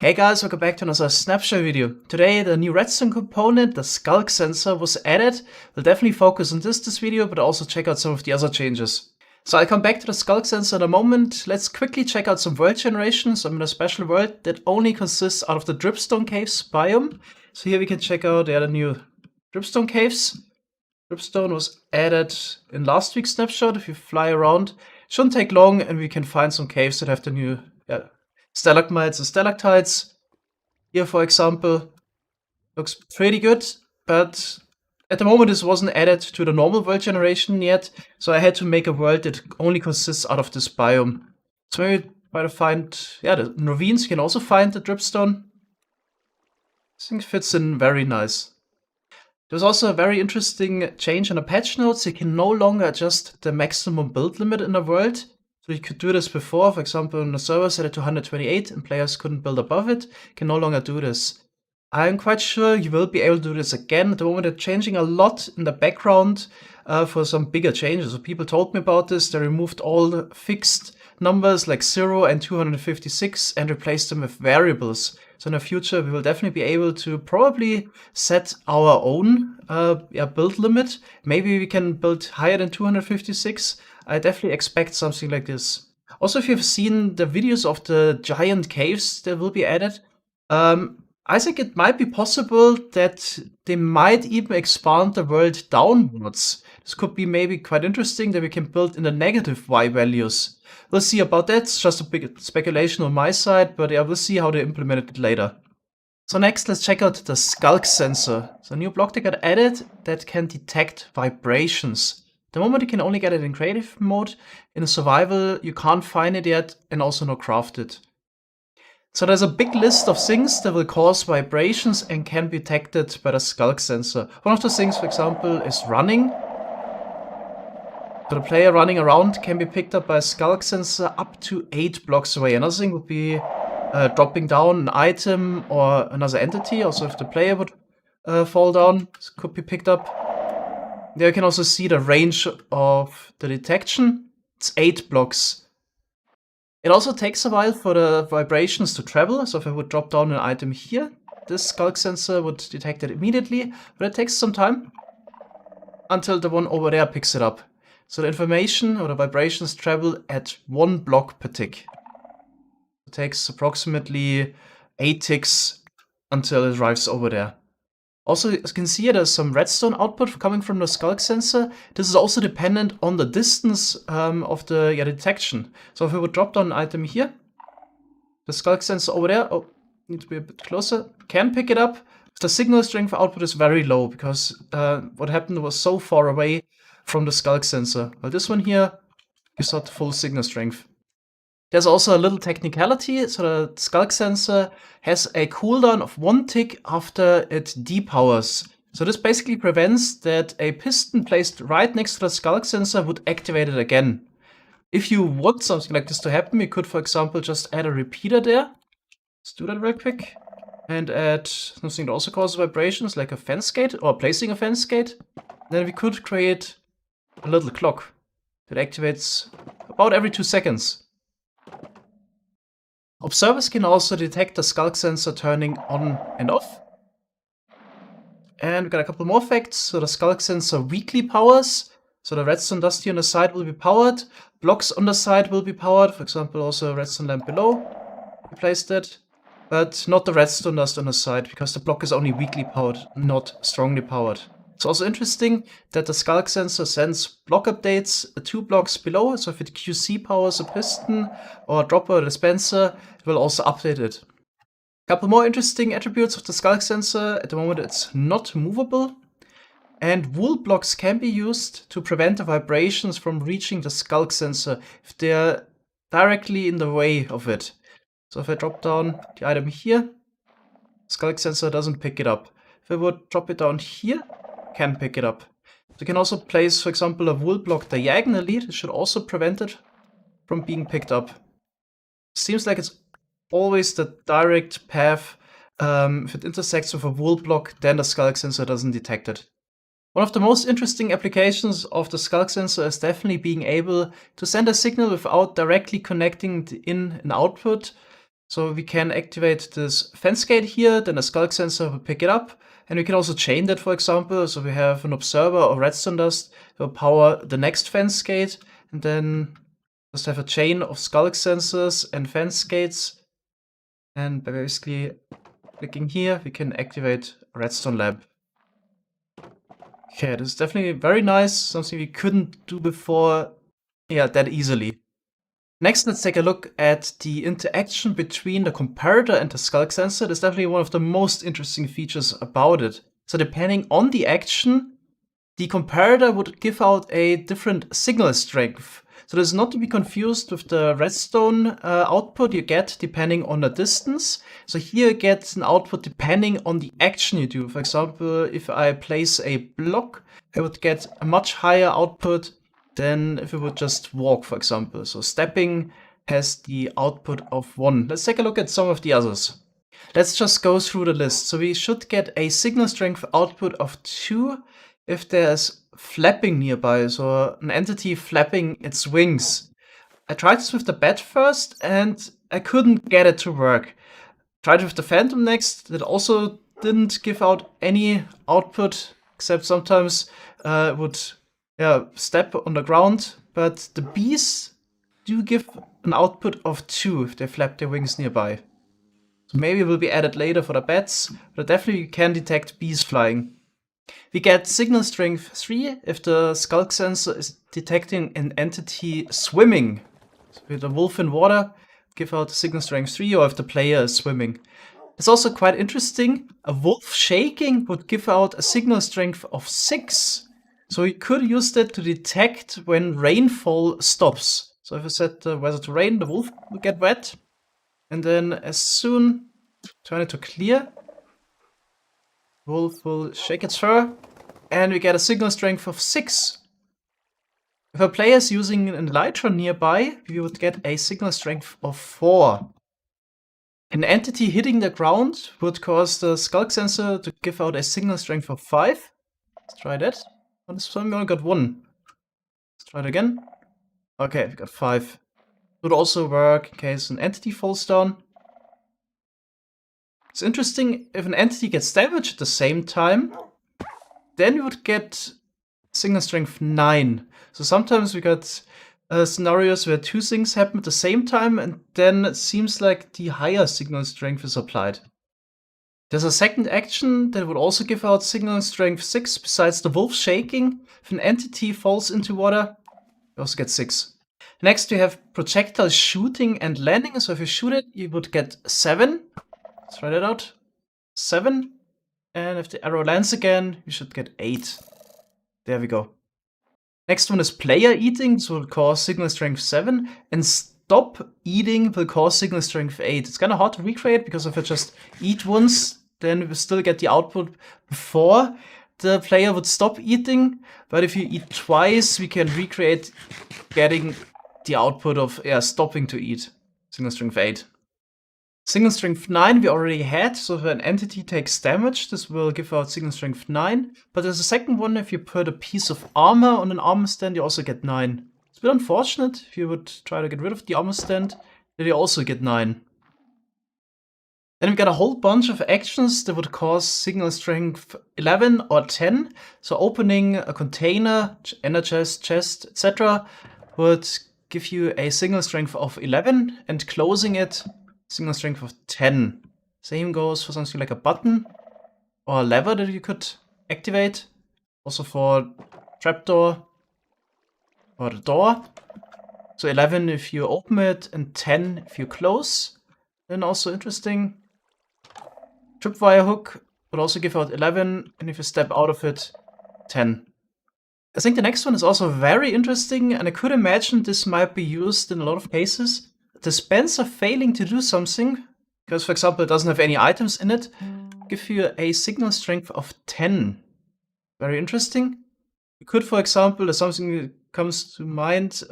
Hey guys, welcome back to another snapshot video. Today the new redstone component, the Skulk Sensor, was added. We'll definitely focus on this video, but also check out some of the other changes. So I'll come back to the Skulk Sensor in a moment. Let's quickly check out some world generations. I'm in a special world that only consists out of the Dripstone Caves biome. So here we can check out the new Dripstone Caves. Dripstone was added in last week's snapshot. If you fly around, it shouldn't take long and we can find some caves that have the new stalagmites and stalactites. Here, for example, looks pretty good, but at the moment this wasn't added to the normal world generation yet, so I had to make a world that only consists out of this biome. So maybe try to find, the ravines. You can also find the dripstone. I think it fits in very nice. There's also a very interesting change in the patch notes. You can no longer adjust the maximum build limit in the world. So you could do this before, for example, on the server set it to 128 and players couldn't build above it. You can no longer do this. I'm quite sure you will be able to do this again. At the moment they're changing a lot in the background for some bigger changes. So people told me about this. They removed all the fixed numbers like 0 and 256 and replaced them with variables. So in the future we will definitely be able to probably set our own build limit. Maybe we can build higher than 256. I definitely expect something like this. Also, if you've seen the videos of the giant caves that will be added, I think it might be possible that they might even expand the world downwards. This could be maybe quite interesting that we can build in the negative Y values. We'll see about that. It's just a big speculation on my side, but yeah, we'll see how they implement it later. So next, let's check out the Skulk Sensor. It's a new block that got added that can detect vibrations. At the moment you can only get it in creative mode. In survival you can't find it yet and also not craft it. So there's a big list of things that will cause vibrations and can be detected by the Skulk Sensor. One of the things, for example, is running. So the player running around can be picked up by a Skulk Sensor up to 8 blocks away. Another thing would be dropping down an item or another entity. Also if the player would fall down, this could be picked up. There you can also see the range of the detection. It's 8 blocks. It also takes a while for the vibrations to travel. So if I would drop down an item here, this Skulk Sensor would detect it immediately, but it takes some time until the one over there picks it up. So the information or the vibrations travel at 1 block per tick. It takes approximately 8 ticks until it arrives over there. Also, as you can see here, there's some redstone output coming from the Skulk Sensor. This is also dependent on the distance of the detection. So if we would drop down an item here, the Skulk Sensor over there, need to be a bit closer, can pick it up. The signal strength output is very low because what happened was so far away from the Skulk Sensor. Well, this one here gives out full signal strength. There's also a little technicality. So the Skulk Sensor has a cooldown of 1 tick after it depowers. So this basically prevents that a piston placed right next to the Skulk Sensor would activate it again. If you want something like this to happen, you could, for example, just add a repeater there. Let's do that real quick. And add something that also causes vibrations, like a fence gate, or placing a fence gate. Then we could create a little clock that activates about every 2 seconds. Observers can also detect the Skulk Sensor turning on and off. And we got a couple more facts. So the Skulk Sensor weakly powers. So the redstone dust here on the side will be powered. Blocks on the side will be powered. For example, also a redstone lamp below. We placed it. But not the redstone dust on the side, because the block is only weakly powered, not strongly powered. It's also interesting that the Skulk Sensor sends block updates 2 blocks below. So if it QC powers a piston or a dropper or a dispenser, it will also update it. A couple more interesting attributes of the Skulk Sensor. At the moment it's not movable. And wool blocks can be used to prevent the vibrations from reaching the Skulk Sensor if they're directly in the way of it. So if I drop down the item here, Skulk Sensor doesn't pick it up. If I would drop it down here, can pick it up. So you can also place, for example, a wool block diagonally. This should also prevent it from being picked up. Seems like it's always the direct path. If it intersects with a wool block, then the Skulk Sensor doesn't detect it. One of the most interesting applications of the Skulk Sensor is definitely being able to send a signal without directly connecting the in and output. So we can activate this fence gate here, then the Skulk Sensor will pick it up. And we can also chain that, for example. So we have an observer of redstone dust that will power the next fence gate. And then just have a chain of Skulk Sensors and fence gates. And by basically clicking here, we can activate a redstone lab. Okay, this is definitely very nice. Something we couldn't do before, that easily. Next, let's take a look at the interaction between the comparator and the Skulk Sensor. That's definitely one of the most interesting features about it. So depending on the action, the comparator would give out a different signal strength. So this is not to be confused with the redstone output you get depending on the distance. So here you get an output depending on the action you do. For example, if I place a block, I would get a much higher output than if it would just walk, for example. So stepping has the output of 1. Let's take a look at some of the others. Let's just go through the list. So we should get a signal strength output of 2 if there's flapping nearby, so an entity flapping its wings. I tried this with the bat first and I couldn't get it to work. Tried it with the phantom next, that also didn't give out any output, except sometimes it would step on the ground, but the bees do give an output of 2 if they flap their wings nearby. So maybe it will be added later for the bats, but definitely you can detect bees flying. We get signal strength 3 if the Skulk Sensor is detecting an entity swimming. So with a wolf in water, give out signal strength 3, or if the player is swimming. It's also quite interesting. A wolf shaking would give out a signal strength of 6. So you could use that to detect when rainfall stops. So if I set the weather to rain, the wolf will get wet. And then as soon turn it to clear, wolf will shake its fur, and we get a signal strength of 6. If a player is using an elytra nearby, we would get a signal strength of 4. An entity hitting the ground would cause the Skulk Sensor to give out a signal strength of 5. Let's try that. On this one we only got 1. Let's try it again. Okay, we got 5. Would also work in case an entity falls down. It's interesting, if an entity gets damaged at the same time, then we would get signal strength 9. So sometimes we got scenarios where 2 things happen at the same time, and then it seems like the higher signal strength is applied. There's a second action that would also give out signal strength 6 besides the wolf shaking. If an entity falls into water, you also get 6. Next we have projectile shooting and landing. So if you shoot it, you would get 7. Let's try that out. 7. And if the arrow lands again, you should get 8. There we go. Next one is player eating. This will cause signal strength 7. And stop eating will cause signal strength 8. It's kind of hard to recreate because if I just eat once, then we still get the output before the player would stop eating. But if you eat twice, we can recreate getting the output of stopping to eat. Signal strength 8. Signal strength 9 we already had, so if an entity takes damage, this will give out signal strength 9. But there's a second one, if you put a piece of armor on an armor stand, you also get 9. It's a bit unfortunate, if you would try to get rid of the armor stand, then you also get 9. Then we got a whole bunch of actions that would cause signal strength 11 or 10. So opening a container, energized chest, etc. would give you a signal strength of 11, and closing it, signal strength of 10. Same goes for something like a button or a lever that you could activate. Also for trapdoor or the door. So 11 if you open it and 10 if you close. Then also interesting, tripwire hook would also give out 11, and if you step out of it, 10. I think the next one is also very interesting, and I could imagine this might be used in a lot of cases. Dispenser failing to do something, because for example it doesn't have any items in it, give you a signal strength of 10. Very interesting. You could, for example, as something that comes to mind,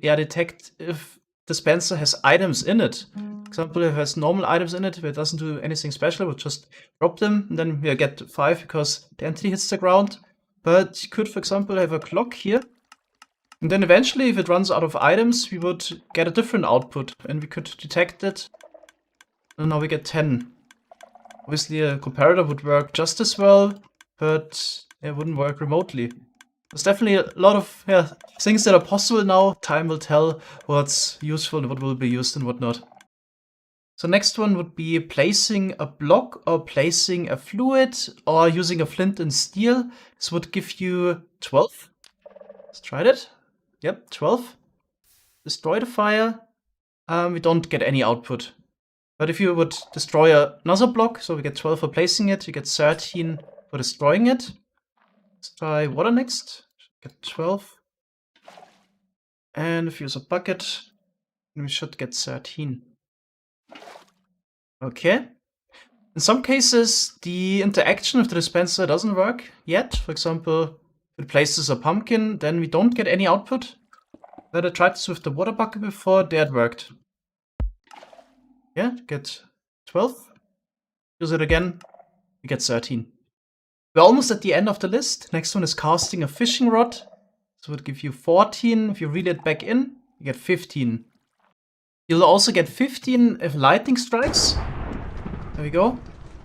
detect if dispenser has items in it. For example, if it has normal items in it, if it doesn't do anything special, we'll just drop them, and then we get 5 because the entity hits the ground. But you could, for example, have a clock here. And then eventually, if it runs out of items, we would get a different output, and we could detect it And now we get 10. Obviously a comparator would work just as well, but it wouldn't work remotely. There's definitely a lot of things that are possible now. Time will tell what's useful and what will be used and what not. So next one would be placing a block or placing a fluid or using a flint and steel. This would give you 12. Let's try that. Yep, 12. Destroy the fire. We don't get any output. But if you would destroy another block, so we get 12 for placing it, you get 13 for destroying it. Let's try water next. Get 12. And if you use a bucket, we should get 13. Okay. In some cases, the interaction with the dispenser doesn't work yet. For example, if it places a pumpkin, then we don't get any output. But I tried this with the water bucket before, there it worked. Yeah, get 12. Use it again, we get 13. We're almost at the end of the list. Next one is casting a fishing rod. So it would give you 14. If you reel it back in, you get 15. You'll also get 15 if lightning strikes. There we go.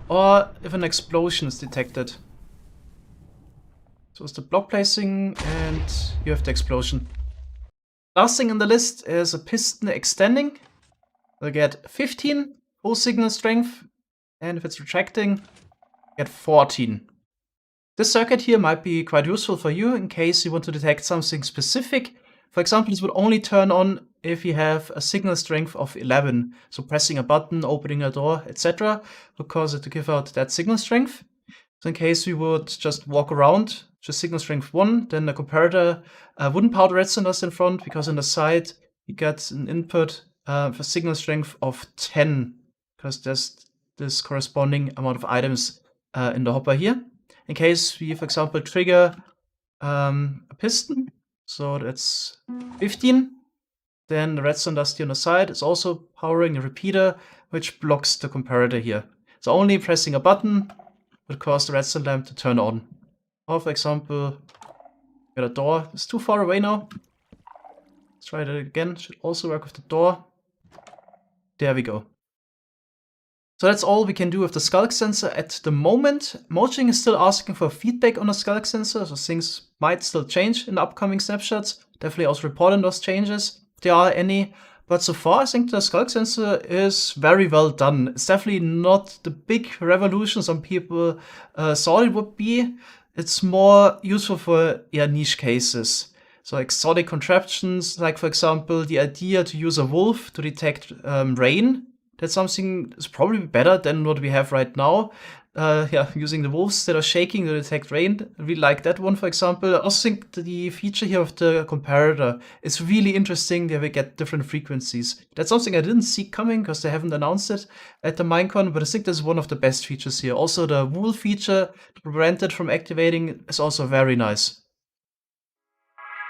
Or if an explosion is detected. So it's the block placing and you have the explosion. Last thing on the list is a piston extending. We'll get 15 full signal strength. And if it's retracting, get 14. This circuit here might be quite useful for you in case you want to detect something specific. For example, this would only turn on if you have a signal strength of 11. So pressing a button, opening a door, etc. would cause it to give out that signal strength. So in case we would just walk around, just signal strength 1, then the comparator wouldn't power the redstone dust in front, because on the side you get an input for signal strength of 10, because there's this corresponding amount of items in the hopper here. In case we, for example, trigger a piston, so that's 15, then the redstone dust here on the side is also powering a repeater, which blocks the comparator here. So only pressing a button would cause the redstone lamp to turn on. Or, for example, get a door. It's too far away now. Let's try that again. Should also work with the door. There we go. So that's all we can do with the Skulk Sensor at the moment. Mojang is still asking for feedback on the Skulk Sensor, so things might still change in the upcoming snapshots. Definitely also report on those changes, if there are any. But so far, I think the Skulk Sensor is very well done. It's definitely not the big revolution some people thought it would be. It's more useful for niche cases. So exotic contraptions, like for example, the idea to use a wolf to detect rain. That's something that's probably better than what we have right now. Using the wolves that are shaking to detect rain. I really like that one, for example. I also think the feature here of the comparator is really interesting that we get different frequencies. That's something I didn't see coming because they haven't announced it at the Minecon, but I think that's one of the best features here. Also, the wool feature to prevent it from activating is also very nice.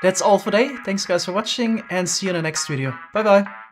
That's all for today. Thanks guys for watching and see you in the next video. Bye bye.